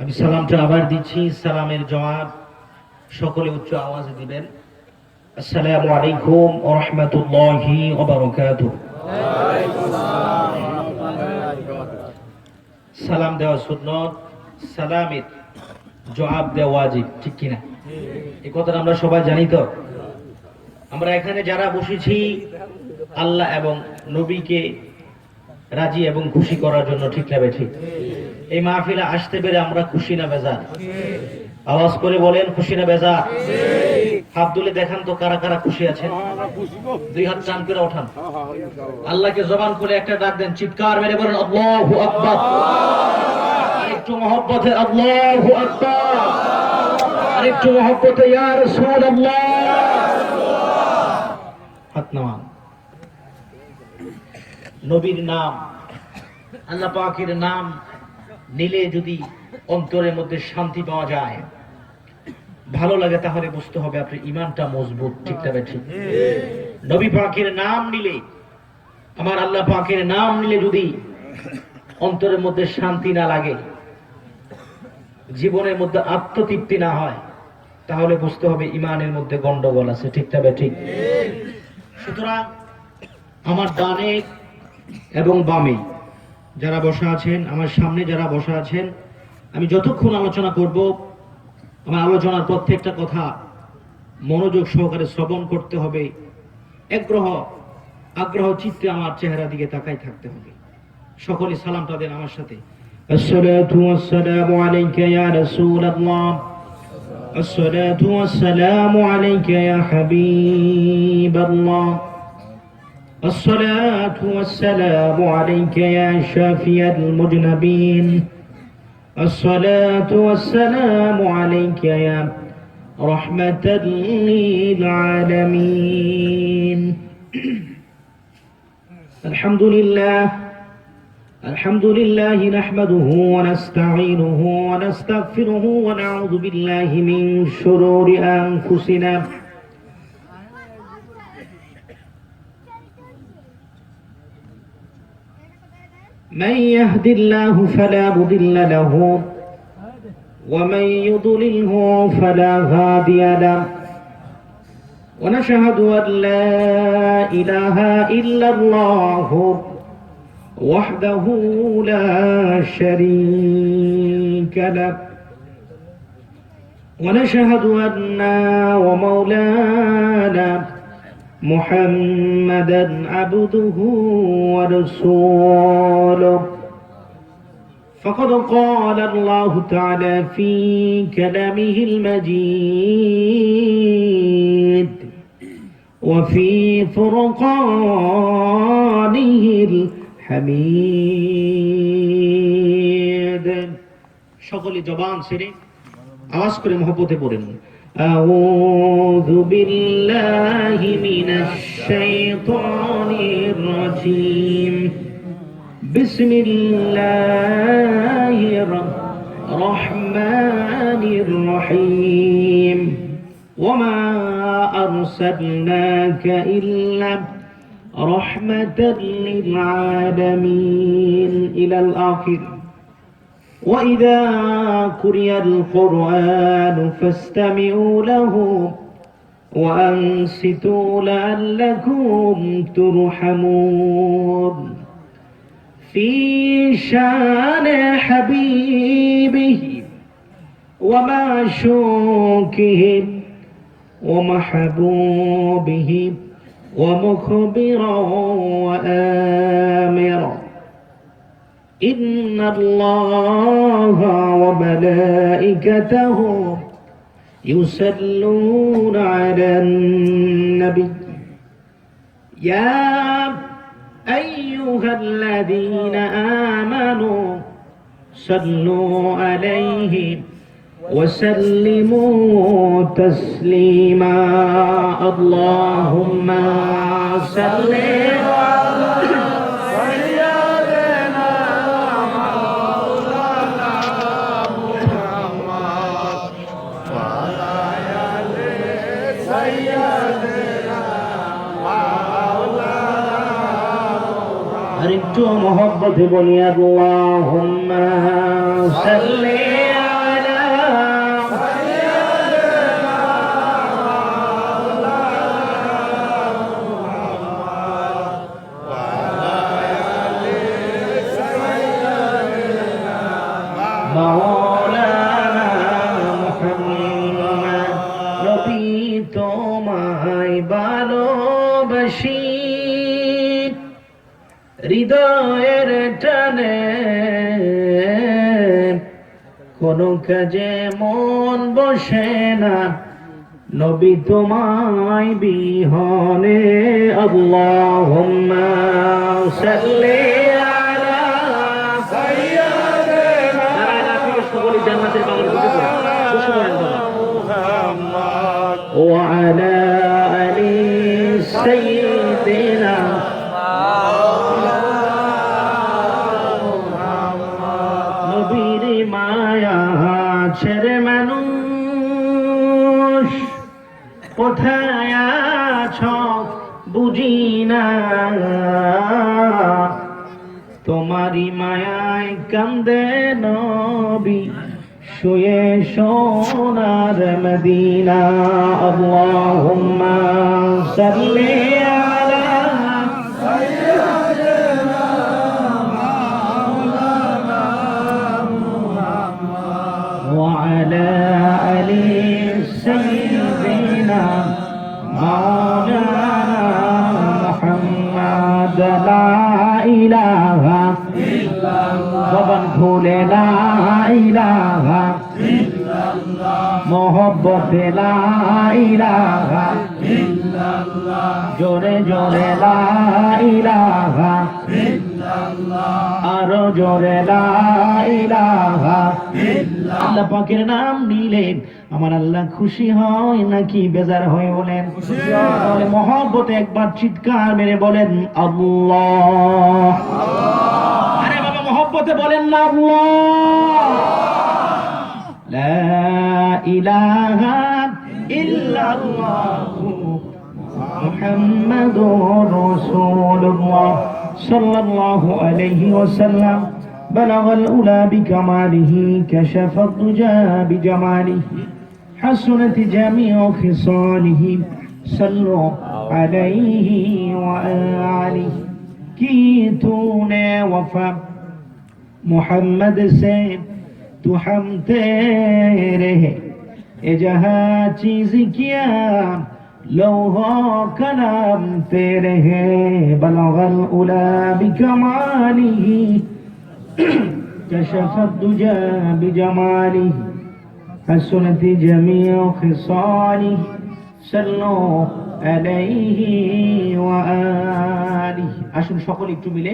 আমি সালামটা আবার দিচ্ছি, সালামের জবাব সকলে উচ্চ আওয়াজে দিবেন। আসসালামু আলাইকুম ওয়া রাহমাতুল্লাহি ওয়া বারাকাতুহু। সালাম দেওয়া সুন্নাত, সালামের জবাব দেওয়া ওয়াজিব, ঠিক কিনা? এই কথাটা আমরা সবাই জানি তো। আমরা এখানে যারা বসেছি আল্লাহ এবং নবীকে রাজি এবং খুশি করার জন্য, ঠিক না ঠিক? এই মাহফিলে আসতে পেরে আমরা খুশি না বেজার? আওয়াজ করে বলেন, খুশি না বেজার? হাত তুলে দেখান তো কারা কারা খুশি আছেন। দুই হাত টান করে ওঠান, আল্লাহকে জবান খুলে একটা ডাক দেন, চিৎকার মেরে বলেন আল্লাহু আকবার। আরেকটু মহব্বতে আল্লাহু আকবার, আরেকটু মহব্বতে ইয়া রাসূলুল্লাহ। হাত নামান। নবীর নাম, আল্লাহ পাকের নাম নিলে যদি অন্তরের মধ্যে শান্তি পাওয়া যায়, ভালো লাগে, তাহলে বুঝতে হবে আপনার ঈমানটা মজবুত, ঠিক না ঠিক? নবী পাকের নাম নিলে, আমার আল্লাহ পাকের নাম নিলে যদি অন্তরের মধ্যে শান্তি না লাগে, জীবনের মধ্যে আত্মতৃপ্তি না হয়, তাহলে বুঝতে হবে ঈমানের মধ্যে গন্ডগোল আছে, ঠিক না ঠিক? সুতরাং আমার ডানে এবং বামে যারা বসা আছেন, আমার সামনে যারা বসা আছেন, আমি যতক্ষণ আলোচনা করব, আমার আলোচনার প্রত্যেকটা কথা মনোযোগ সহকারে শ্রবণ করতে হবে। আগ্রহ চিত্তে আমার চেহারা দিকে তাকাই থাকতে হবে। সকলে সালামটা দেন আমার সাথে। আসসালাতু ওয়াসসালামু আলাইকা ইয়া রাসূলুল্লাহ, আসসালাতু ওয়াসসালামু আলাইকা ইয়া হাবিবাল্লাহ, الصلاة والسلام عليك يا شافي المذنبين، الصلاة والسلام عليك يا رحمة للعالمين. الحمد لله نحمده ونستعينه ونستغفره ونعوذ بالله من شرور أنفسنا من يهد الله فلا مضل له ومن يضلله فلا هادي له، ونشهد أن لا إله إلا الله وحده لا شريك له، ونشهد أن ومولانا محمدا عبده ورسوله. فقد قال الله تعالى في كلامه المجيد وفي فرقانه الحميد. সকলে জবান ছেড়ে আওয়াজ করে মহব্বতে পড়েন, أعوذ بالله من الشيطان الرجيم، بسم الله الرحمن الرحيم، وما أرسلناك إلا رحمة للعالمين إلى الآخر. وإذا قرئ القرآن فاستمعوا له وأنصتوا لعلكم ترحمون. في شان حبيبه ومعشوقه ومحبوبه ومخبرا وآمرا، إن الله وملائكته يصلون على النبي يا أيها الذين آمنوا صلوا عليه وسلموا تسليما. اللهم صل আরেকটু মহব্বতে বলি আল্লাহুম্মা সাল্লি মাওলানা মুহাম্মদ। নবী তোমায় ভালোবাসি হৃদয়ের টানে, কোনো কাজে মন বসে না নবী তোমায় বিহনে। আল্লাহুম্মা সাল্লি আলা সাইয়্যিদিনা, সকলে জান্নাতের বাগানে বসে পড়েন ওয়া আলা আলি সাইয়্যিদিনা। নবীর মায়া ছেড়ে মানুষ কোথায় আছো বুঝি না, তোমারি মায়ায় কান্দে নবী শুয়ে সোনার মদিনা। আল্লাহুম্মা সাল্লি আলা সাইয়্যিদিনা মাওলানা মুহাম্মদ ওয়া আলা আলি সাইয়্যিদিনা মাওলানা মুহাম্মদ। লা ইলাহা ইল্লাল্লাহ, জবান খুলে লা ইলাহা ইল্লাল্লাহ, মোহব্বতে লা ইলাহা ইল্লাল্লাহ, জোরে জোরে লা ইলাহা ইল্লাল্লাহ, আরো জোরে লা ইলাহা ইল্লাল্লাহ। আল্লাহ পাকের নাম নিলে আমার আল্লাহ খুশি হয় নাকি বেজার হয় বলেন? তাহলে মহব্বতে একবার চিৎকার মেরে বলেন আল্লাহ। আরে বাবা মহব্বতে বলেন না আল্লাহ। লা ইলাহা ইল্লাল্লাহু মুহাম্মাদুর রাসূলুল্লাহ সাল্লাল্লাহু আলাইহি ওয়াসাল্লাম। بلغ الأولى بكماله كشف الدجى بجماله حسنت جميع خصاله صلوا عليه وآله کی तूने वफा मोहम्मद से तू हम तेरे ए जहाँ चीज किया लौहो कलाम तेरे है बलग الأولى بكماله كشف الدجى بجماله حسنت جميع خصاله صلوا عليه وآله। আসুন সকলে একটু মিলে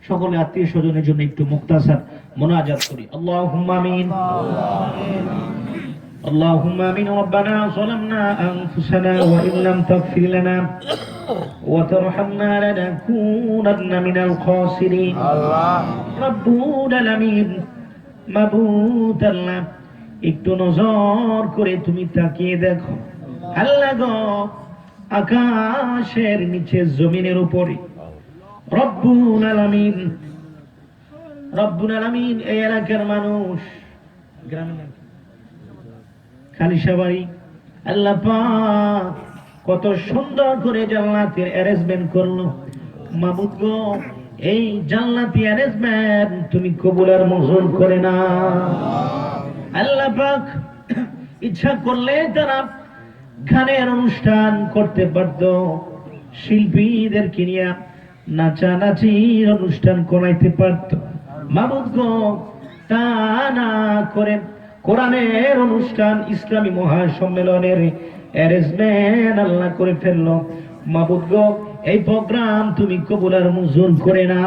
সকলে আত্মীয় স্বজনের জন্য একটু মুক্তাসার মুনাজাত করি। আল্লাহুম্মা আমিন اللهم آمين ربنا ظلمنا أنفسنا وإن لم تغفر لنا وترحمنا لنكونن من الخاسرين رب العالمين মাবুদ আল্লাহ একটু নজর করে তুমি তাকিয়ে দেখো আল্লাহ গো, আকাশের নিচে জমিনের উপরে রব্বুল আলামিন এই এলাকার মানুষ গ্রামের খালিশাবাড়ি আল্লাহ পাক কত সুন্দর করে জান্নাতের অ্যারেঞ্জমেন্ট করলো। মাবুদ গো, এই জান্নাতি অ্যারেঞ্জমেন্ট তুমি কবুল আর মঞ্জুর করে না। আল্লাহ পাক ইচ্ছা করলে তারা গানের অনুষ্ঠান করতে পারত, শিল্পীদেরকে নিয়ে নাচানাচির অনুষ্ঠান করাইতে পারত। মাবুদ গো, তা না করে কোরআনের অনুষ্ঠান, ইসলামী মহাসম্মেলনের অ্যারেঞ্জমেন্ট আল্লাহ করে ফেললো। মাবুদ গো, এই প্রোগ্রাম তুমি কবুল আর মঞ্জুর করে না।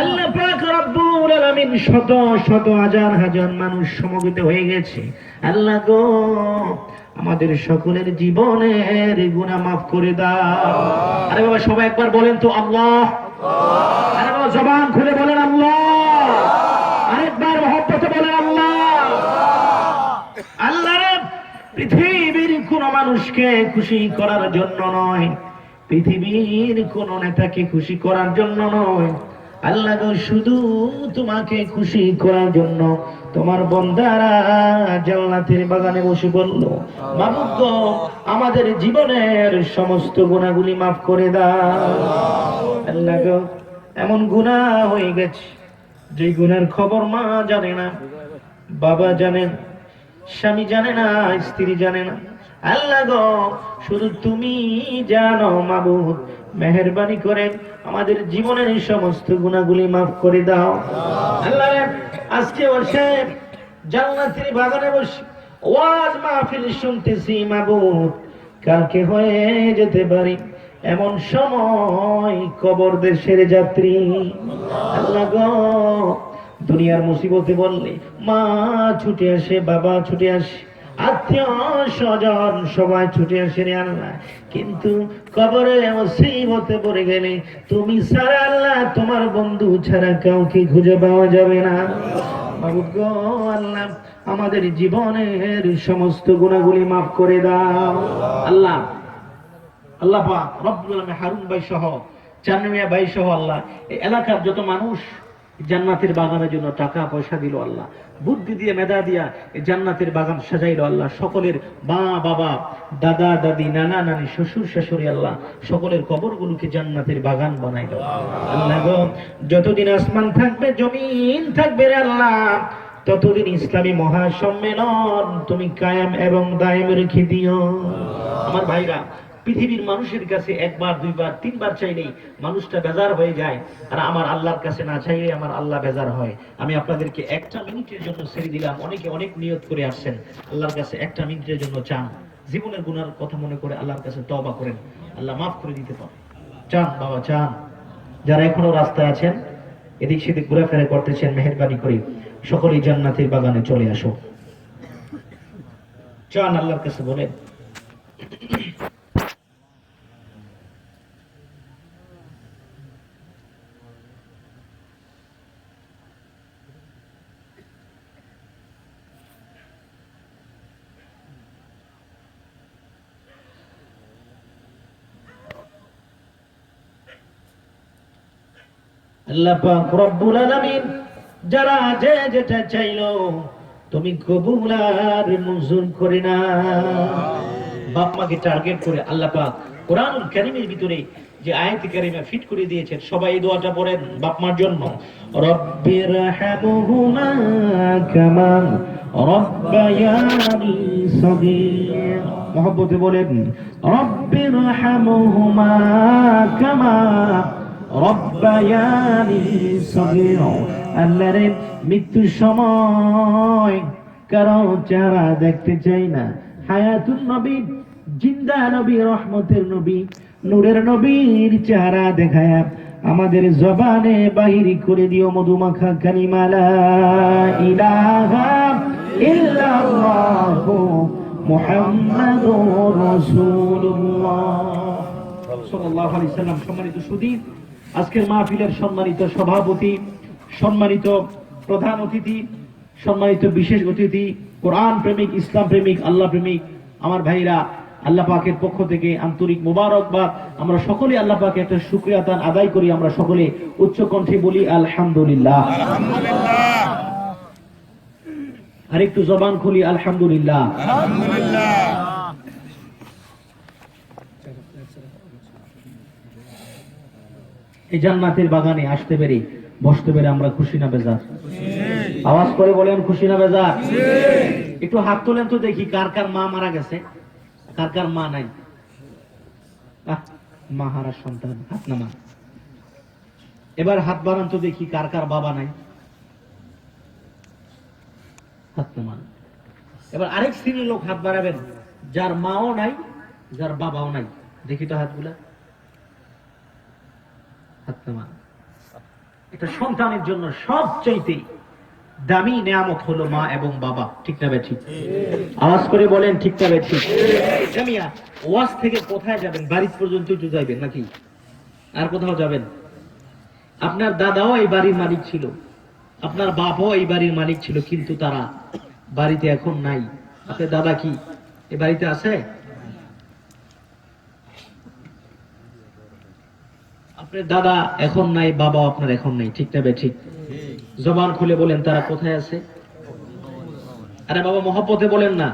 আল্লাহ পাক রব্বুল আলামিন শত শত হাজার হাজার মানুষ সমবেত হয়ে গেছে। আল্লাহ গো, আমাদের সকলের জীবনের গুনাহ মাফ করে দাও। আরে বাবা সবাই একবার বলেন তো আল্লাহ। আরে বাবা জবান খুলে বলেন আল্লাহ। আরেকবার মহব্বতে বলেন আল্লাহ। আল্লাহ রে, পৃথিবীর কোন মানুষকে খুশি করার জন্য নয়, পৃথিবীর কোন নেতাকে খুশি করার জন্য নয়, আল্লাহ গো শুধু তোমাকে খুশি করার জন্য তোমার বান্দারা জান্নাতের বাগানে বসে বলল, মাবুদ গো, আমাদের জীবনের সমস্ত গুনাহগুলি মাফ করে দাও। আল্লাহ গো, এমন গুনাহ হয়ে গেছে যে গুনার খবর মা জানে না, বাবা জানেন, স্বামী জানে না, স্ত্রী জানে না। আল্লাহ গো, শুধু তুমি জানো মাবুদ। মেহেরবানি করে আমাদের জীবনের এই সমস্ত গুনাহগুলি মাফ করে দাও আল্লাহ। আজকে বসে জান্নাতের বাগানে বসে ওয়াজ মাহফিল শুনতেছি মাবুদ, কালকে হয়ে যেতে পারি এমন সময় কবর দেশের যাত্রী। আল্লাহ গো, দুনিয়ার মুসিবতে বললে মা ছুটে আসে, বাবা ছুটে আসে, আত্মীয় স্বজন সবাই ছুটে আসে রে আল্লাহ। কিন্তু কবরে মুসিবতে পড়ে গেলে তুমি ছাড়া আল্লাহ, তোমার বন্ধু ছাড়া কাউকে খুঁজে পাওয়া যাবে না। মাবুদ গো আল্লাহ, আমাদের জীবনের সমস্ত গুনাহগুলি মাফ করে দাও আল্লাহ। আল্লাহ পাক রব্বুল আলামিন হারুন ভাই সহ, চান্নু মিয়া ভাই সহ আল্লাহ, এই এলাকার যত মানুষ জান্নাতের বাগানের জন্য টাকা পয়সা দিল আল্লাহ, বুদ্ধি দিয়ে মেধা দিয়া এই জান্নাতের বাগান সাজাইলো আল্লাহ। সকলের মা বাবা, দাদা দাদি, নানা নানি, শ্বশুর শাশুড়ি আল্লাহ, সকলের কবরগুলোকে জান্নাতের বাগান বানাইলো আল্লাহ গো। যতদিন আসমান থাকবে, জমিন থাকবে রে আল্লাহ, ততদিন ইসলামী মহাসম্মেলন তুমি কায়েম এবং দায়েম রেখে দিও। আমার ভাইরা, পৃথিবীর মানুষের কাছে একবার দুইবার তিনবার চাইলেই মানুষটা বেজার হয়ে যায়, আর আমার আল্লাহর কাছে না চাইলে আমার আল্লাহ বেজার হয়। আমি আপনাদেরকে একটা মিনিটের জন্য ছেড়ে দিলাম। অনেকে অনেক নিয়ত করে আসছেন, আল্লাহর কাছে একটা মিনিটের জন্য চান, জীবনের গুনার কথা মনে করে আল্লাহর কাছে তওবা করেন, আল্লাহ মাফ করে দিতে পারে। চান বাবা, চান। যারা এখনো রাস্তায় আছেন, এদিক সেদিক ঘোরাফেরা করতেছেন, মেহেরবানি করে সকলেই জান্নাতের বাগানে চলে আসো। চান আল্লাহর কাছে বলেন। আল্লাহ পাক রব্বুল আলামিন যারা যে যেটা চাইলো তুমি কবুল আর মঞ্জুর করে না। বাপ মাকে টার্গেট করে আল্লাহ পাক কোরআনুল কারীমের ভিতরে যে আয়াতে কারিমা ফিট করে দিয়েছেন, সবাই এই দোয়াটা পড়েন বাপ মার জন্য। রব্বিরহামহুমা কামা রব্বায়ানি সগীর। মহব্বতে বলেন রব্বিরহামহুমা কামা রব্বায়ানি সগীর। আল্লাহরে, মৃত্যুর সময় কারো চেহারা দেখতে চাই না। হায়াতুন নবী, জিন্দা নবী, রহমতের নবী, নূরের নবীর চেহারা দেখায়া আমাদের জবানে বাহির করে দিও মধুমাখা কালিমা লা ইলাহা ইল্লাল্লাহু মুহাম্মাদুর রাসূলুল্লাহ সাল্লাল্লাহু আলাইহি সাল্লাম। সম্মানিত সুধী, আজকের মাহফিলের সম্মানিত সভাপতি, সম্মানিত প্রধান অতিথি, সম্মানিত বিশেষ অতিথি, কোরআন প্রেমিক, ইসলাম প্রেমিক, আল্লাহ প্রেমিক আমার ভাইরা, আল্লাহ পাকের পক্ষ থেকে আন্তরিক মোবারকবাদ। আমরা সকলে আল্লাহ পাকের একটা শুকরিয়া দান আদায় করি। আমরা সকলে উচ্চ কণ্ঠে বলি আলহামদুলিল্লাহ। আর একটু জবান খুলি আলহামদুলিল্লাহ। এই জান্নাতের বাগানে আসতে পেরে, বসতে পেরে আমরা খুশি না বেজার? আওয়াজ করে বলেন খুশি না বেজার? একটু হাত তোলেন তো দেখি, কার কার মা মারা গেছে, কার কার মা নাই? মা হারা সন্তান, হাত নামান। এবার হাত বাড়ান তো দেখি, কার কার বাবা নাই? হাত নামান। এবার আরেক শ্রেণীর লোক হাত বাড়াবেন, যার মাও নাই, যার বাবাও নাই। দেখি তো হাতগুলা। হাত নামান। একটা সন্তানের জন্য সবচাইতে দামি নেয়ামত হলো মা এবং বাবা, ঠিক না ঠিক? আওয়াজ করে বলেন ঠিক না ঠিক? জামিয়া, ওয়াজ থেকে কোথায় যাবেন? বাড়ি পর্যন্ত একটু যাবেন নাকি আর কোথাও যাবেন? আপনার দাদাও এই বাড়ির মালিক ছিল, আপনার বাবাও এই বাড়ির মালিক ছিল, কিন্তু তারা বাড়িতে এখন নাই। আপনার দাদা কি এই বাড়িতে আছে? আপনার দাদা এখন নাই, বাবা আপনার এখন নাই, ঠিক না ঠিক? জবান খুলে বলেন তারা কোথায় আছে? আরে বাবা, মহব্বতে বলেন না।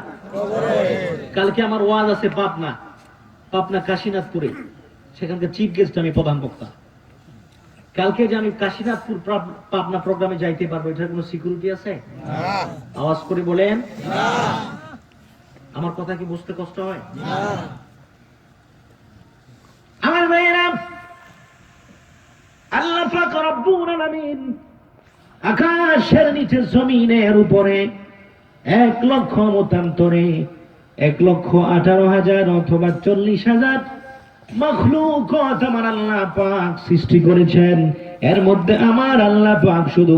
কালকে আমার ওয়াজ আছে পাবনা কাশীনাথপুরে, সেখানকার চিফ গেস্ট আমি, প্রধান বক্তা। কালকে যে আমি কাশীনাথপুর পাবনা প্রোগ্রামে যাইতে পারবো, এটার কোনো সিকিউরিটি আছে? আওয়াজ করে বলেন। আমার কথা কি বুঝতে কষ্ট হয়? আমার ভাইয়েরা, আল্লাহ পাক রব্বুল আলামিন আকাশের নিচে জমিনের উপরে 1,00,000 মতান্তরে 1,18,000 অথবা 40,000 মাখলুকাত আমার আল্লাহ পাক সৃষ্টি করেছেন। এর মধ্যে আমার আল্লাহ পাক শুধু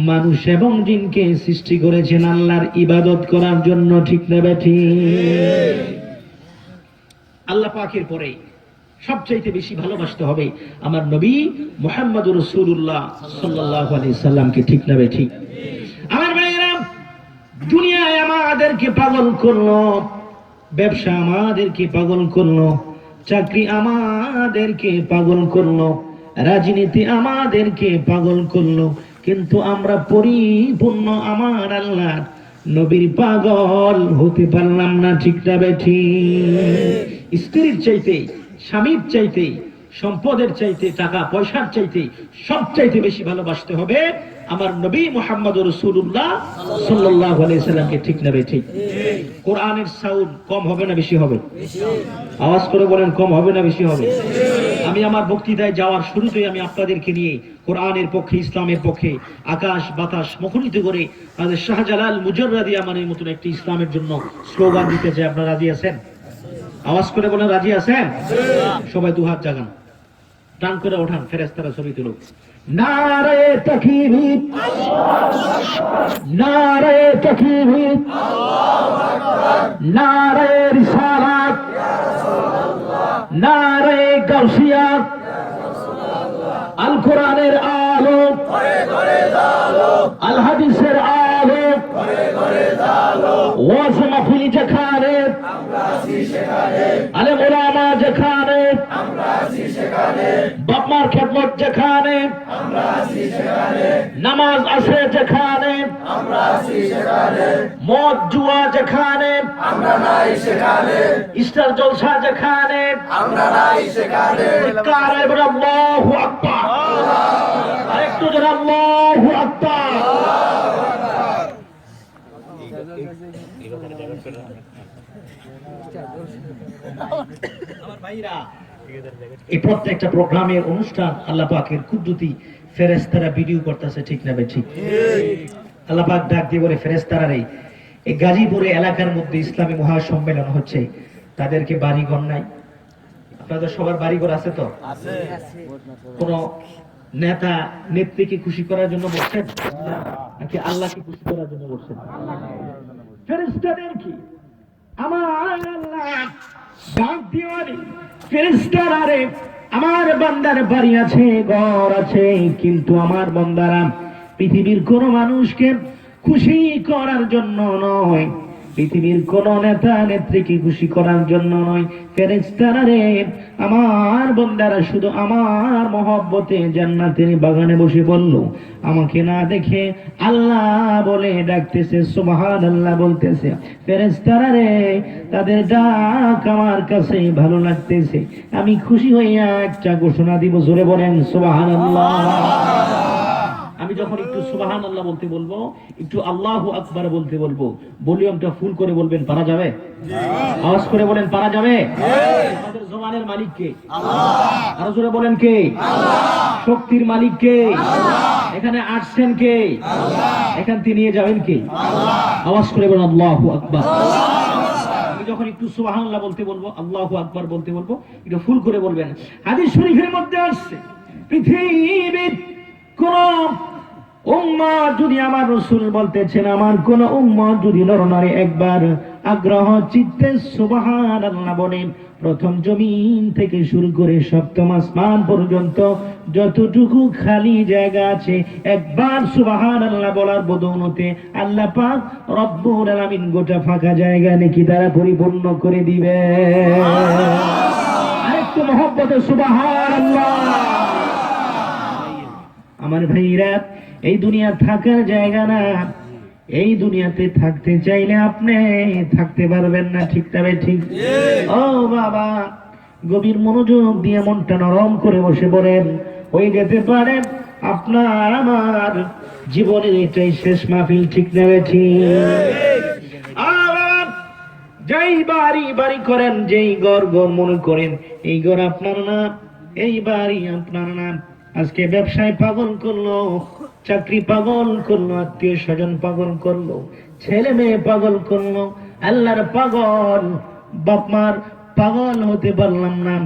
মানুষ এবং জিনকে সৃষ্টি করেছেন আল্লাহর ইবাদত করার জন্য, ঠিক না বেঠিক? আল্লাহ পাকের পরে সবচাইতে বেশি ভালোবাসতে হবে আমার নবী মুহাম্মদুর রাসূলুল্লাহ সাল্লাল্লাহু আলাইহি সাল্লামকে, ঠিক না বেঠিক? আমার ভাইয়েরা, দুনিয়ায় আমাদেরকে পাগল করলো, ব্যবসা আমাদেরকে পাগল করলো, চাকরি আমাদেরকে পাগল করলো, রাজনীতি আমাদেরকে পাগল করলো, কিন্তু আমরা পরিপূর্ণ আমার আল্লাহ নবীর পাগল হতে পারলাম না, ঠিক না বেঠিক? স্ত্রীর চাইতে, স্বামীর চাইতে, সম্পদের চাইতে, টাকা পয়সার চাইতে সব চাইতে বেশি ভালোবাসতে হবে আমার নবী মুহাম্মদুর রাসূলুল্লাহ সাল্লাল্লাহু আলাইহি সাল্লামকে, ঠিক না বেঠিক? কোরআনের সাউন্ড কম হবে না বেশি হবে? আওয়াজ করে বলেন, কম হবে না বেশি হবে? আমি আমার বক্তৃতায় যাওয়ার শুরুতেই আমি আপনাদেরকে নিয়ে কোরআনের পক্ষে, ইসলামের পক্ষে আকাশ বাতাস মুখরিত করে আমাদের শাহজালাল মুজাররাদি আমানের মতন একটি ইসলামের জন্য স্লোগান দিতে চাই। আপনারা রাজি আছেন? আওয়াজ করে বলেন, রাজি আছেন? সবাই দুহাত জাগান, টান করে ওঠান, ফেরেশতারা ছবি তুলুক। নারে তাকবীর, নারে তাকবীর, নারে রিসালাত, নারে গাউসিয়া, আল কোরআনের আলো, আল হাদিসের আলো, ওয়াজ মাহফিল যেখানে, আলেম উলামা যেখানে, বাপ মার খেদমত যেখানে, নামাজ আছে যেখানে, মদ জুয়া যেখানে, স্টার জলসা যেখানে, কারে বলে আল্লাহু আকবার, আরেকটু জোরে আল্লাহু আকবার। আমার ভাইরা, এই প্রত্যেকটা প্রোগ্রামের অনুষ্ঠান আল্লাহ পাকের কুদরতি ফেরেশতারা ভিডিও করতেছে, ঠিক না বেঠিক? আল্লাহ পাক ডাক দিয়ে বলে, ফেরেশতারা রে, এই গাজীপুরে এলাকার মধ্যে ইসলামী মহাসম্মেলন হচ্ছে, তাদেরকে বাড়িঘর নাই? আপনাদের সবার বাড়িঘর আছে তো? কোন নেতা নেত্রীকে খুশি করার জন্য বলছেন নাকি আল্লাহকে খুশি করার জন্য বলছেন? ফেরেশতাদের কি আমার আল্লাহ ডাক দিয়ে বলে, ফেরেশতারা রে, আমার বান্দার বাড়ি আছে, ঘর আছে, কিন্তু আমার বান্দারা পৃথিবীর কোন মানুষকে খুশি করার জন্য নয়, পৃথিবীর কোন নেতা নেত্রীকে খুশি করার জন্য নয়। ফেরেশতারা রে, আমার বান্দারা শুধু আমার মহব্বতে জান্নাতের বাগানে বসে বলল, আমাকে না দেখে আল্লাহ বলে ডাকতেছে, সুবহানাল্লাহ বলতেছে। ফেরেশতারা রে, তাদের ডাক আমার কাছে ভালো লাগতেছে, আমি খুশি হইয়া একটা ঘোষণা দিব, জোরে বলেন সুবহানাল্লাহ। আমি যখন একটু সুবহানাল্লাহ বলতে বলবো, একটু আল্লাহু আকবার বলতে বলবো, ভলিউমটা ফুল করে বলবেন, পারা যাবে? আওয়াজ করে বলেন, পারা যাবে? আমাদের জবানের মালিক কে? আল্লাহ। আরো জোরে বলেন, কে? আল্লাহ। শক্তির মালিক কে? আল্লাহ। এখানে আসছেন কে? আল্লাহ। এখান থেকে নিয়ে যাবেন কে? আল্লাহ। আওয়াজ করে বলেন, আল্লাহু আকবার। আমি যখন একটু সুবহানাল্লাহ বলতে বলবো, আল্লাহু আকবার বলতে বলবো, একটু ফুল করে বলবেন। হাদিস শরীফের মধ্যে আসছে, পৃথিবীর কোন উম্মত যদি, আমার রাসূল বলতেছেন, আমার কোন উম্মত যদি নরনারী একবার আগ্রহ চিত্তে সুবহানাল্লাহ বলে, প্রথম জমিন থেকে শুরু করে সপ্তম আসমান পর্যন্ত যতটুকু খালি জায়গা আছে, একবার সুবহানাল্লাহ বলার বদৌলতে আল্লাহ পাক রব্বুল আলামিন গোটা ফাঁকা জায়গা নাকি তারা পরিপূর্ণ করে দিবে। আরেকটু মহব্বতে সুবহানাল্লাহ। আমার ভাইরা, এই দুনিয়া থাকার জায়গা না, এই দুনিয়াতে থাকতে চাইলে আপনি থাকতে পারবেন না, ঠিক তবে ঠিক? ও বাবা, গভীর মনোযোগ দিয়ে মনটা নরম করে বসে বলেন, হয়ে যেতে পারে আপনার আমার জীবনের এটাই শেষ মাহফিল, ঠিক না ঠিক? আর যেই বাড়ি বাড়ি করেন, যেই ঘর ঘর মনে করেন এই ঘর আপনার না, এই বাড়ি আপনার না। আজকে ব্যবসায় পাগল করলো, চাকরি পাগল করলো, আত্মীয় স্বজন পাগল করলো, ছেলে মেয়ে পাগল করলো, আল্লাহর পাগল বাপ মার পাগল হতে পারলাম না।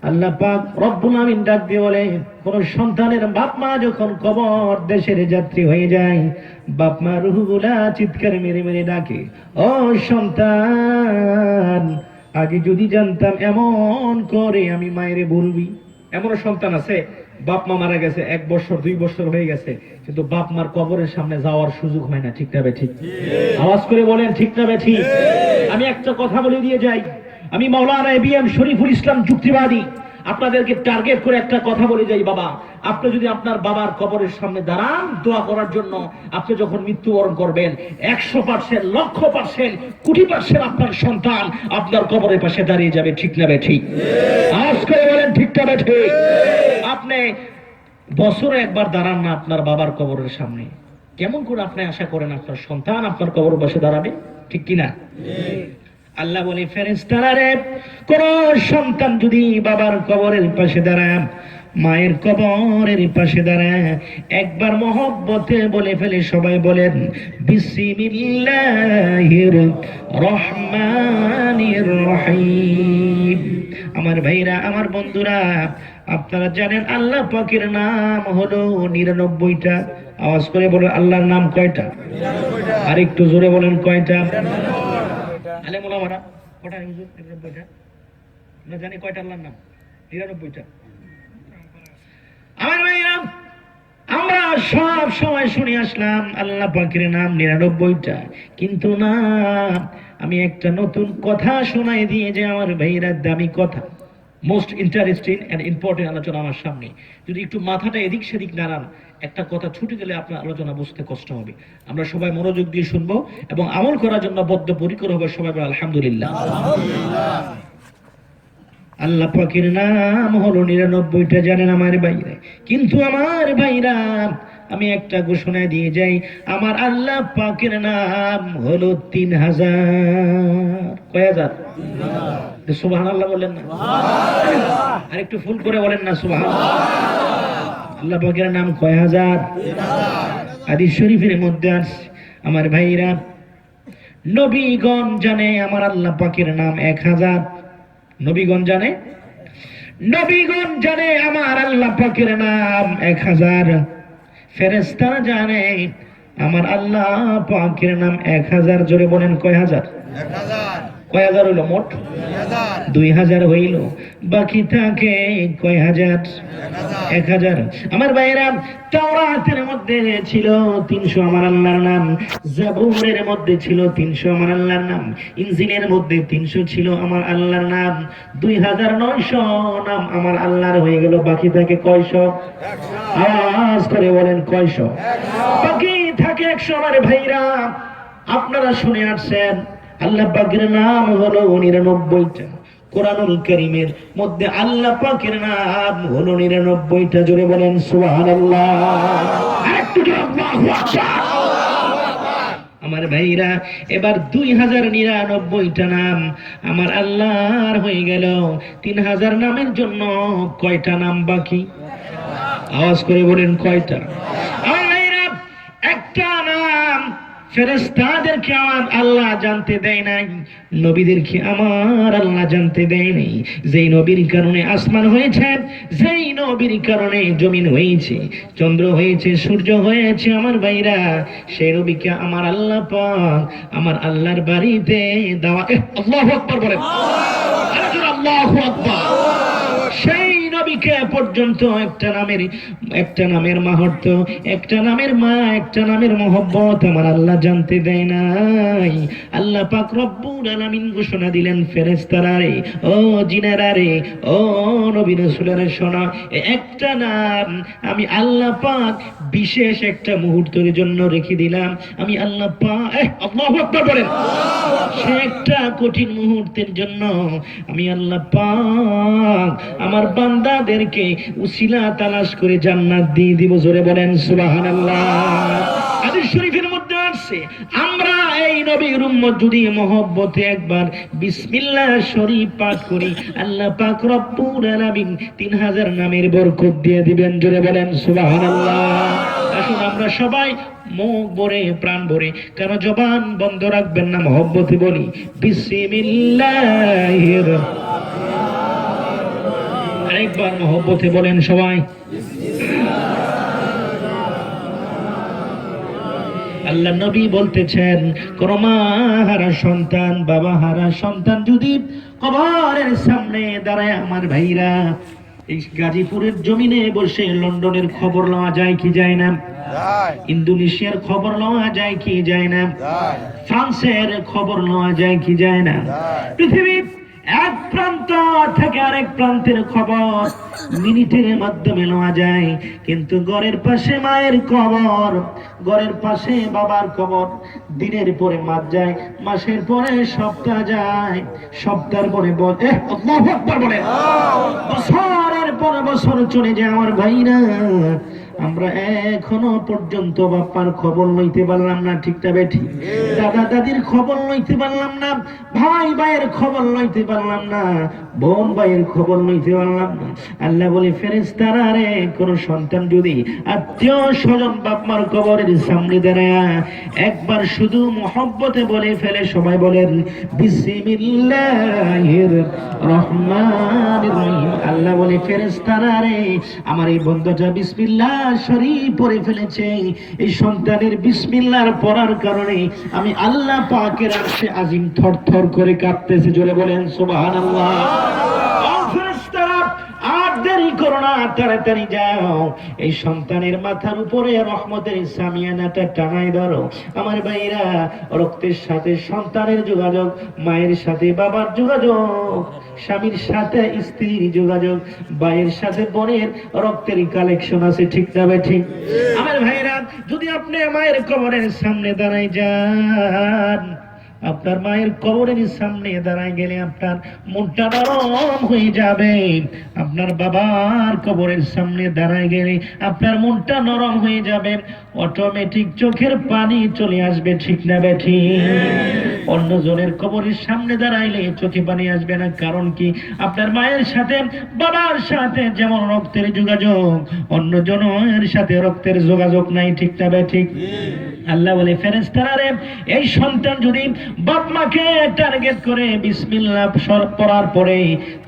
আল্লাহ পাক রব্বুল আমিন ডাক দিয়ে বলে, কোন সন্তানের বাপ মা যখন কবর দেশের যাত্রী হয়ে যায়, বাপ মা রুহগুলা চিৎকার মেরে মেরে ডাকে, ও সন্তান, আগে যদি জানতাম এমন করে আমি মায়েরে বলবি। এমন সন্তান আছে বাপ মা মারা গেছে 1 বছর 2 বছর হয়ে গেছে, কিন্তু বাপ মার কবরের সামনে যাওয়ার সুযোগ হয় না, ঠিক না ঠিক? আওয়াজ করে বলেন ঠিক না ঠিক? আমি একটা কথা বলে দিয়ে যাই, আমি মাওলানা এবিএম শরীফুল ইসলাম যুক্তিবাদী আপনাদেরকে টার্গেট করে একটা কথা বলে যাই, বাবা আপনি যদি আপনার বাবার কবরের সামনে দাঁড়ান দোয়া করার জন্য, আপনি যখন মৃত্যুবরণ করবেন 100%, 1,00,000%, কোটি% আপনার সন্তান আপনার কবরের পাশে দাঁড়িয়ে যাবে, ঠিক না ঠিক? আওয়াজ করে বলেন ঠিক না ঠিক? আপনি বছরে একবার দাঁড়ান না আপনার বাবার কবরের সামনে, কেমন করে আপনি আশা করেন আপনার সন্তান আপনার কবরের পাশে দাঁড়াবে, ঠিক কিনা? আল্লাহ বলে, ফেরেশতারা রে, কোন সন্তান যদি বাবার কবরের পাশে দাঁড়ায়, মায়ের কবরের পাশে দাঁড়ায়, একবার মহব্বতে বলে ফেলে, সবাই বলেন বিসমিল্লাহির রহমানির রহিম। আমার ভাইরা, আমার বন্ধুরা, আপনারা জানেন আল্লাহ পাকের নাম হলো 99টা। আওয়াজ করে বলেন আল্লাহর নাম কয়টা? আর একটু জোরে বলেন কয়টা? আলে মোলামারা কয়টা? 99টা। আমরা জানি কয়টা আল্লাহর নাম? 99টা। আমার ভাইরা, আমরা সব সময় শুনে আসলাম আল্লাহ পাকের নাম 99টা, কিন্তু না, আমি একটা নতুন কথা শোনাই দিয়ে যে আমার ভাইরা, দামি কথা, মোস্ট ইন্টারেস্টিং এন্ড ইম্পর্টেন্ট আলোচনা আমার সামনে। যদি একটু মাথাটা এদিক সেদিক নাড়ান, একটা কথা ছুটে গেলে আপনার আলোচনা বুঝতে কষ্ট হবে। আমরা সবাই মনোযোগ দিয়ে শুনবো এবং আমল করার জন্য বদ্ধপরিকর হবে। সবাই বলে আলহামদুলিল্লাহ। আল্লাহ পাকের নাম হলো 99টা, জানেন আমার ভাইরা, কিন্তু আমার ভাইরা আমি একটা ঘোষণা দিয়ে যাই, আমার আল্লাহ পাকের নাম হলো 3000। কয় হাজার? সুবহানাল্লাহ বলেন না? আর একটু ফুল করে বলেন না সুবহানাল্লাহ। আল্লাহ পাকের নাম কয় হাজার? হাদিস শরীফের মধ্যে আছে আমার ভাইরা, নবীগণ জানে আমার আল্লাহ পাকের নাম 1000। নবীগণ জানে, নবীগণ জানে আমার আল্লাহ পাকের নাম 1000। ফেরেশতারা জানে আমার আল্লাহ পাকের নাম 1000। জোরে বলেন কয় হাজার? 1000। কয় হাজার হইল মোট? 2000 হইল, বাকি থাকে কয় হাজার? 1000। আমার ভাইরা, তাওরাতের মধ্যে ছিল 300 আমার আল্লাহর নাম, জাবুরের মধ্যে ছিল 300 আমার আল্লাহর নাম, ইনজিলের মধ্যে 300 ছিল আমার আল্লাহর নাম, 2900 নাম আমার আল্লাহর হয়ে গেল, বাকি থাকে কয়শো? আওয়াজ করে বলেন কয়শো? বাকি থাকে 100 আমার ভাইরা। আপনারা শুনে আসছেন আল্লাহ পাকের নাম হলো 99টা। কোরআনুল কারীমের মধ্যে আল্লাহ পাকের নাম হলো 99টা। জোরে বলেন সুবহানাল্লাহ। আরেকটু আল্লাহু আকবার। আমার ভাইরা, এবার 2099টা নাম আমার আল্লাহর হয়ে গেল। 3000 নামের জন্য কয়টা নাম বাকি? আওয়াজ করে বলেন কয়টা? আমার ভাইরা, একটা নাম ফেরেশতাদেরকে আমার আল্লাহ জানতে দেয় নাই, নবীদেরকে আমার আল্লাহ জানতে দেয় নাই। যেই নবীর কারণে আসমান হয়েছে, যেই নবীর কারণে জমিন হয়েছে, চন্দ্র হয়েছে, সূর্য হয়েছে, আমার ভাইরা, সেই নবীকে আমার আল্লাহ পাক আমার আল্লাহর বাড়িতে দেওয়া। আল্লাহু আকবার বলেন, আল্লাহু আকবার। সেই নবীকে পর্যন্ত একটা নামের মাহাত্ম্য, একটা নামের মা, একটা নামের মহব্বত আমার আল্লাহ জানতে দেয় নাই। আল্লাহ পাক রব্বুল আলামিন ঘোষণা দিলেন, ফেরেশতারা রে, ও জিনেরা রে, ও নবী রাসূলেরা শোনো, একটা নাম আমি আল্লাহ পাক বিশেষ একটা মুহূর্তের জন্য রেখে দিলাম। আমি আল্লাহ পাক, আল্লাহু আকবার বলেন, সে একটা কঠিন মুহূর্তের জন্য আমি আল্লাহ পাক আমার বান্দা আমাদেরকে উসিলা তালাশ করে জান্নাত দিয়ে দিব। জোরে বলেন সুবহানাল্লাহ। হাদিস শরীফের মধ্যে আসছে, আমরা এই নবীর উম্মত যদি মহব্বতে একবার বিসমিল্লাহ শরীফ পাঠ করি, আল্লাহ পাক রব্বুল আলামিন 3000 নামের বরকত দিয়ে দিবেন। জোরে বলেন সুবহানাল্লাহ। আসুন আমরা সবাই মুখ ভরে প্রাণ ভরে, কেন জবান বন্ধ রাখবেন না, মহব্বতে বলি বিসমিল্লাহির। আরেকবার মহব্বতে বলেন সবাই। আল্লাহ নবী বলতেছেন, কোন মা হারা সন্তান, বাবা হারা সন্তান যদি কবরের সামনে দাঁড়ায়, আমার ভাইরা, এই গাজীপুরের জমিনে বসে লন্ডনের খবর লওয়া যায় কি যায় না? ইন্দোনেশিয়ার খবর লওয়া যায় কি যায় না? ফ্রান্সের খবর লওয়া যায় কি যায় না? পৃথিবীর এক প্রান্ত থেকে আরেক প্রান্তের খবর মিনিটের মাধ্যমে নেওয়া যায়, কিন্তু ঘরের পাশে মায়ের কবর, ঘরের পাশে বাবার কবর দিনের পরে মাস যায়, মাসের পরে সপ্তাহ যায়, সপ্তাহের পরে আল্লাহু আকবার বলে বছরের পর বছর চলে যায়। আমার ভাইরা, আমরা এখনো পর্যন্ত বাপ্পার খবর লইতে পারলাম না, ঠিক না বেঠি? দাদা দাদির খবর লইতে পারলাম না, ভাই ভাইয়ের খবর লইতে পারলাম না, বোন ভাইয়ের খবর লইতে পারলাম না। আল্লাহ বলে, ফেরেশতারা রে, কোন সন্তান যদি আত্মীয় স্বজন বাপমার কবরের সামনে দাঁড়ায় একবার শুধু মহব্বতে বলে ফেলে, সবাই বলেন বিসমিল্লাহির রহমানির রহিম। আল্লাহ বলে, ফেরেশতারা রে, আমার এই বন্ধুটা বিসমিল্লাহ শরীফ পড়ে ফেলেছে, এই সন্তানের বিসমিল্লাহর পড়ার কারণে আমি আল্লাহ পাকের আরশে আজিম থরথর করে কাঁপতেছে। জোরে বলেন সুবহানাল্লাহ। আর দেরি করো না, তাড়াতাড়ি যাও, এই সন্তানের মাথার উপরে রহমতের সামিয়ানাটা টানাই ধরো। আমার ভাইরা, রক্তের সাথে সন্তানের যোগাযোগ, মায়ের সাথে বাবার যোগাযোগ, স্বামীর সাথে স্ত্রীর যোগাযোগ, ভাইয়ের সাথে বোনের রক্তের কালেকশন আছে, ঠিক না ঠিক? আমার ভাইরা, যদি আপনি মায়ের কবরের সামনে দাঁড়াই যান, আপনার মায়ের কবরের সামনে দাঁড়ায় গেলে আপনার মনটা নরম হয়ে যাবে। আপনার বাবার কবরের সামনে দাঁড়ায় গেলে আপনার মনটা নরম হয়ে যাবে, অটোমেটিক চোখের পানি চলে আসবে, ঠিক না বেঠি? অন্যজনের কবরের সামনে দাঁড়াইলে চোখে পানি আসবে না, কারণ কি? আপনার মায়ের সাথে বাবার সাথে যেমন রক্তের যোগাযোগ, অন্যজনের সাথে রক্তের যোগাযোগ নাই, ঠিক না বেঠি? আল্লাহ বলে, ফেরেশতারা রে, এই সন্তান যদি বাপ মাকে টার্গেট করে বিসমিল্লাহ পড়ার পরে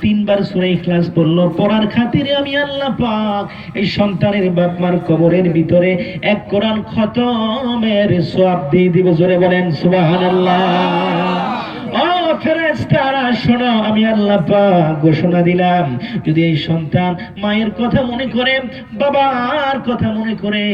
3 বার সূরা ইখলাস পড়লো, পড়ার খাতিরে আমি আল্লাহ পাক এই সন্তানের বাপ মার কবরের ভিতরে 1 কোরআন খতমের সওয়াব দিয়ে দিব। জোরে বলেন সুবহানাল্লাহ। ও ফেরেশতারা শোনো, আমি আল্লাহ পাক ঘোষণা দিলাম, যদি এই সন্তান মায়ের কথা মনে করে, বাবার কথা মনে করে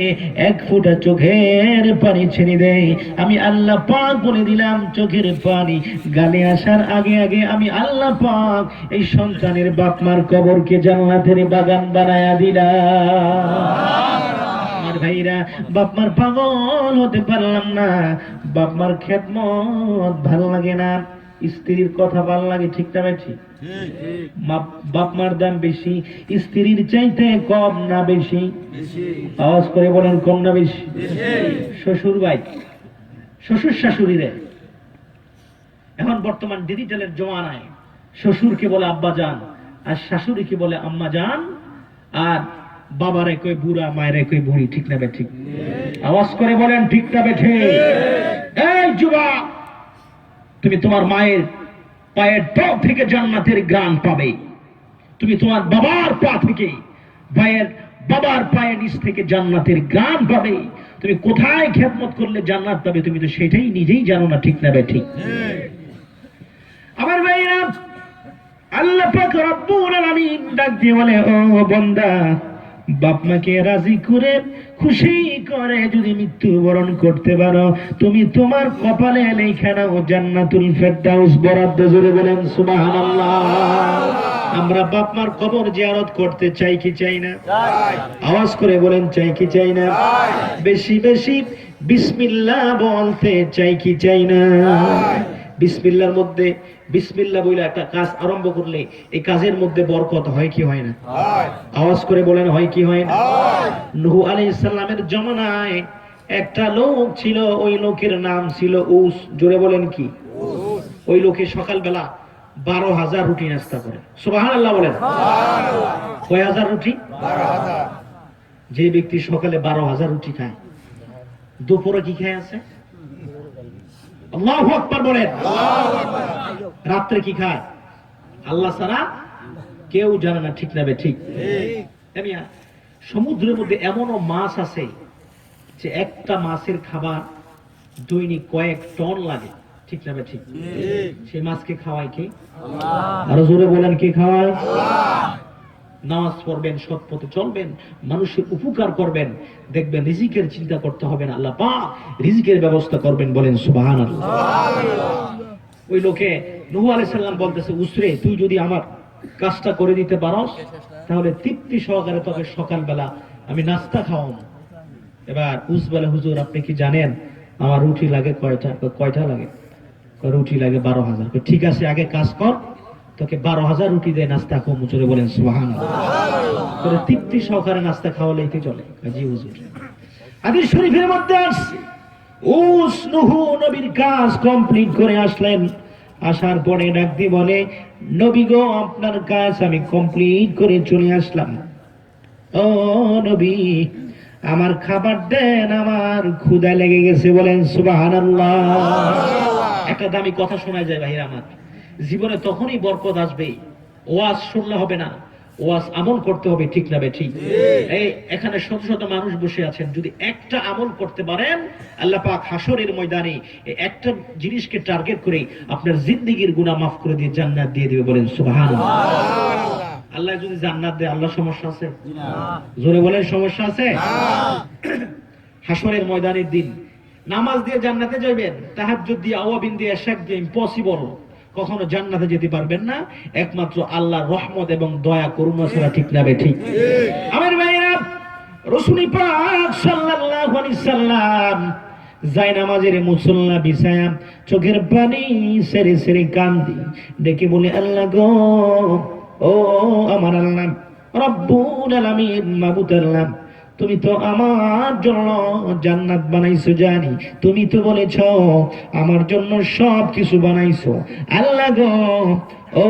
1 ফোঁটা চোখের পানি ছেড়ে দেয়, আমি আল্লাহ পাক বলে দিলাম, চোখের পানি গালে আসার আগে আগে আমি আল্লাহ পাক এই সন্তানের বাপ মার কবরকে জান্নাতের বাগান বানায়া দিলাম। ভাইরা, বাপমার পাগল হতে পারলাম না, বাপমার খেদমত ভালো লাগে না, স্ত্রীর কথা ভালো লাগে, ঠিক না ঠিক? বাপমার দাম বেশি, স্ত্রীর চাইতে কম না বেশি? আওয়াজ করে বলেন, কম না বেশি? শ্বশুর ভাই, শ্বশুর শাশুড়িরে এখন বর্তমান ডিজিটালের জমানায় শ্বশুরকে বলে আব্বা জান, আর শাশুড়িকে বলে আম্মা জান, আর বাবার একই বুড়া, মায়ের একই বুড়ি, ঠিক না ঠিক? আওয়াজ করে বলেন, ঠিক না বেঠে? এই যুবক, তুমি তোমার মায়ের পায়ের তল থেকে জান্নাতের গ্রাণ পাবে, তুমি তোমার বাবার পা থেকে, বাবার পায়ের নিচ থেকে জান্নাতের গ্রাণ পাবে। তুমি কোথায় খেদমত করলে জান্নাত পাবে, তুমি তো সেটাই নিজেই জানো না, ঠিক না ঠিক? আমার ভাইরা, আল্লাহ পাক রব্বুল আলামিন ডাক দিয়ে বলে, ও বান্দা, বাপ মাকে রাজি করে খুশি করে যদি মৃত্যুবরণ করতে পারো, তুমি তোমার কপালে লেখা নাও জান্নাতুল ফেরদাউস বরাদ্দ। জোরে বলেন সুবহানাল্লাহ। আমরা বাপ মার কবর জিয়ারত করতে চাই কি চাই না? আওয়াজ করে বলেন, চাই কি চাই না? বেশি বেশি বিসমিল্লাহ বলতে চাই কি চাই না? বিসমিল্লাহর মধ্যে বিসমিল্লাহ বলে একটা কাজ আরম্ভ করলে এই কাজের মধ্যে বরকত হয় কি হয় না? আওয়াজ করে বলেন, হয় কি হয় না? নূহ আলাইহিস সালামের জমানায় একটা লোক ছিল, ওই লোকের নাম ছিল উস। জোরে বলেন কি? ওই লোকে সকালবেলা 12,000 রুটি নাস্তা করে। সুবহানাল্লাহ বলেন। কয় হাজার রুটি? 12,000। যে ব্যক্তি সকালে 12,000 রুটি খায়, দুপুরে কি খেয়ে আছে? আল্লাহু আকবার বলেন। রাত্রে কি খায়? আল্লাহ ছাড়া কেউ জানে না, ঠিক না বে ঠিক? সমুদ্রের মধ্যে এমনও মাছ আছে যে একটা মাছের খাবার দৈনিক কয়েক টন লাগে, ঠিক না বে ঠিক? সেই মাছকে খাওয়ায় কে? আরো জোরে বলেন, কে খাওয়ায়? নামাজ পড়বেন, সৎ পথে চলবেন, মানুষের উপকার করবেন, দেখবেন রিজিকের চিন্তা করতে হবে না, আল্লাহ পাক রিজিকের ব্যবস্থা করবেন। বলেন সুবহানাল্লাহ। ওই লোকে নূহ আলাইহিস সালাম বলতেছে, উসরে তুই যদি আমার কাজটা করে দিতে পারস তাহলে তৃপ্তি সহকারে তোকে সকালবেলা আমি নাস্তা খাওয়াবো। এবার উস বলে, হুজুর আপনি কি জানেন আমার রুটি লাগে কয়টা? কয়টা লাগে? রুটি লাগে 12,000। ঠিক আছে, আগে কাজ কর, তোকে 12,000 রুটি দিয়ে নাস্তা খাও। মুচরে বলেন সুবহানাল্লাহ। তৃপ্তি সহকারে নাস্তা খাওয়ালেই তো চলে। জি হুজুর। হাদিস শরীফের মধ্যে আসছে, উস নূহ নবীর কাজ কমপ্লিট করে আসলেন। আসার পরে ডাক দিয়ে বলে, নবী গো আপনার কাজ আমি কমপ্লিট করে চলে আসলাম। ও নবী আমার খাবার দেন, আমার ক্ষুধা লেগে গেছে। বলেন সুবহানাল্লাহ। একটা দামি কথা শোনা যায় ভাইরা আমার, জীবনে তখনই বরকত আসবে, ওয়াজ শুনলে হবে না, ওয়াজ আমল করতে হবে, ঠিক না বে ঠিক? এই এখানে শত শত মানুষ বসে আছেন, যদি একটা আমল করতে পারেন আল্লাহ পাক হাসরের ময়দানে একটা জিনিসকে টার্গেট করে আপনার জিন্দেগীর গুনাহ মাফ করে দিয়ে জান্নাত দিয়ে দিবে। বলেন সুবহানাল্লাহ। আল্লাহ যদি জান্নাত দেয়, আল্লাহ সমস্যা আছে? জোরে বলেন, সমস্যা আছে? হাসরের ময়দানের দিন নামাজ দিয়ে জান্নাতে যাবেন, তাহাজ্জুদ দিয়ে, আওয়াবিন দিয়ে, ইশাক দিয়ে ইম্পসিবল, কখনো জান্নাতে যেতে পারবেন না, একমাত্র আল্লাহর রহমত এবং দয়া করুণা ছাড়া, ঠিক না বে ঠিক? আমার ভাইরা, রাসূল পাক সাল্লাল্লাহু আলাইহি সাল্লাম যাই নামাজের মুসল্লা বিছায়া চোখের পানি সেরে সেরে কান্দি, ডেকে বলে, আল্লাহ গো, ও আমার আল্লাহ রব্বুল আলামিন, মাবুদ আল্লাহ, তুমি তো আমার জন্য জান্নাত বানাইছো, জানি তুমি তো বলেছ আমার জন্য সব কিছু বানাইছো। আল্লাহ গো, ও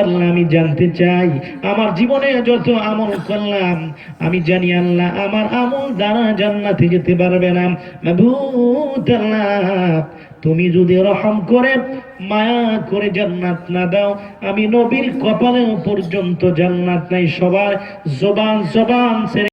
আল্লাহ, আমি জানতে চাই আমার জীবনে যত আমল করলাম, আমি জানি আল্লাহ আমার আমল দ্বারা জান্নাতে যেতে পারবে না। মাবুদ আল্লাহ, তুমি যদি রহম করে মায়া করে জান্নাত না দাও, আমি নবীর কপালে পর্যন্ত জান্নাত নাই, সবার জবান ছেড়ে